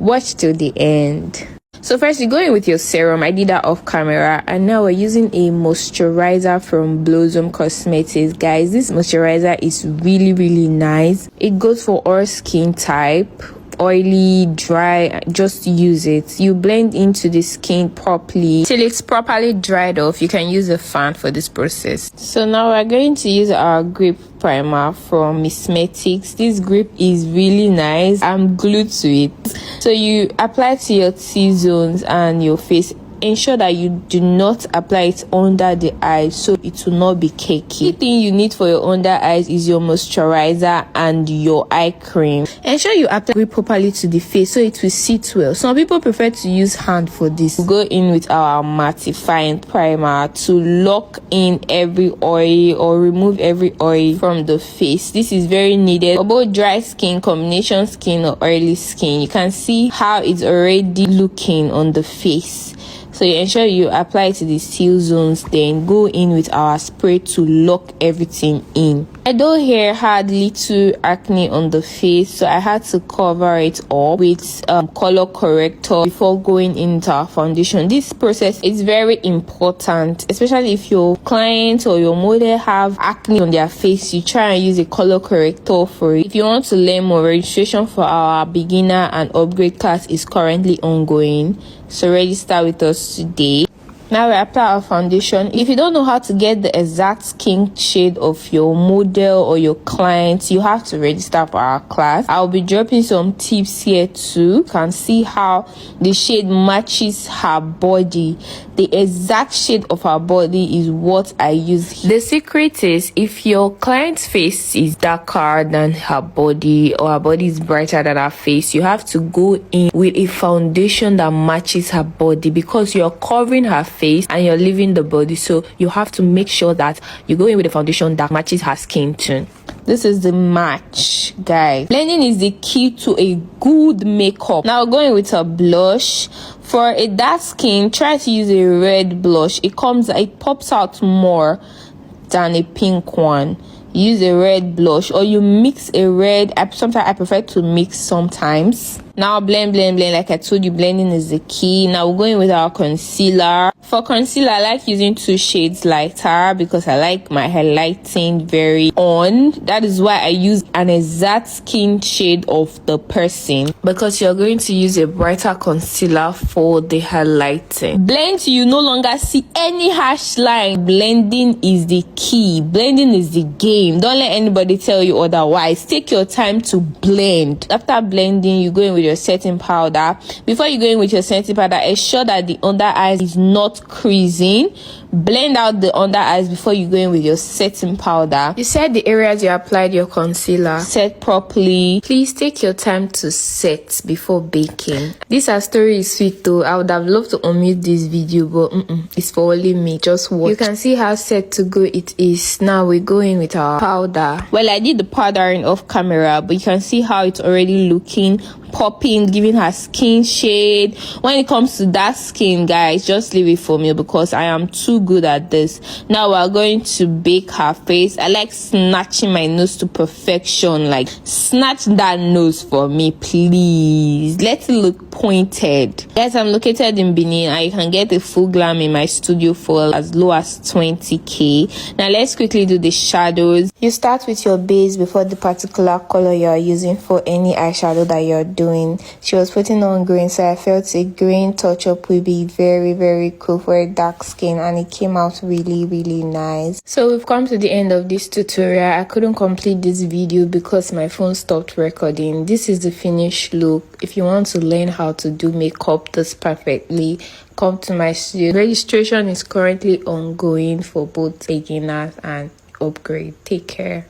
Watch till the end. So first, you go in with your serum. I did that off camera, and now we're using a moisturizer from Blossom Cosmetics. Guys, this moisturizer is really nice. It goes for all skin type, oily, dry. Just use it. You blend into the skin properly till it's properly dried off. You can use a fan for this process. So now we're going to use our grip primer from Mismetics. This grip is really nice. I'm glued to it. So you apply to your T-zones and your face. Ensure that you do not apply it under the eyes so it will not be cakey. The thing you need for your under eyes is your moisturizer and your eye cream. Ensure you apply it properly to the face so it will sit well. Some people prefer to use hand for this. We'll go in with our mattifying primer to lock in every oil or remove every oil from the face. This is very needed for both dry skin, combination skin, or oily skin. You can see how it's already looking on the face. So you ensure you apply it to the T-zones, then go in with our spray to lock everything in. My doe hair had little acne on the face, so I had to cover it up with color corrector before going into our foundation. This process is very important, especially if your client or your model have acne on their face. You try and use a color corrector for it. If you want to learn more, registration for our beginner and upgrade class is currently ongoing, so register with us today. Now we apply our foundation. If you don't know how to get the exact skin shade of your model or your client, you have to register for our class. I'll be dropping some tips here too. You can see how the shade matches her body. The exact shade of her body is what I use here. The secret is, if your client's face is darker than her body or her body is brighter than her face, you have to go in with a foundation that matches her body, because you're covering her face and you're leaving the body, so you have to make sure that you go in with a foundation that matches her skin tone. This is the match, guys. Blending is the key to a good makeup. Now going with a blush. For a dark skin, try to use a red blush. It pops out more than a pink one. Use a red blush, or you mix a red. Sometimes I prefer to mix sometimes. Now blend. Like I told you, blending is the key. Now we're going with our concealer. For concealer, I like using 2 shades lighter because I like my highlighting very on. That is why I use an exact skin shade of the person, because you're going to use a brighter concealer for the highlighting. Blend till you no longer see any harsh line. Blending is the key. Blending is the game. Don't let anybody tell you otherwise. Take your time to blend. After blending, you go in with your setting powder. Before you go in with your setting powder, ensure that the under eyes is not creasing. Blend out the under eyes before you go in with your setting powder. You set the areas you applied your concealer. Set properly. Please take your time to set before baking. This our story is sweet though. I would have loved to unmute this video, but it's for only me. Just watch. You can see how set to go it is. Now we go in with our powder. Well, I did the powdering off camera, but you can see how it's already looking popping, giving her skin shade. When it comes to dark skin, guys, just leave it for me because I am too good at this. Now we're going to bake her face. I like snatching my nose to perfection. Like, snatch that nose for me, please. Let it look pointed. Guys, I'm located in Benin and you can get the full glam in my studio for as low as 20k. Now let's quickly do the shadows. You start with your base before the particular color you're using for any eyeshadow that you're doing. She was putting on green, so I felt a green touch up would be very cool for a dark skin, and it came out really nice. So we've come to the end of this tutorial. I couldn't complete this video because my phone stopped recording. This is the finished look. If you want to learn how to do makeup this perfectly, come to my studio. Registration is currently ongoing for both beginners and upgrade. Take care.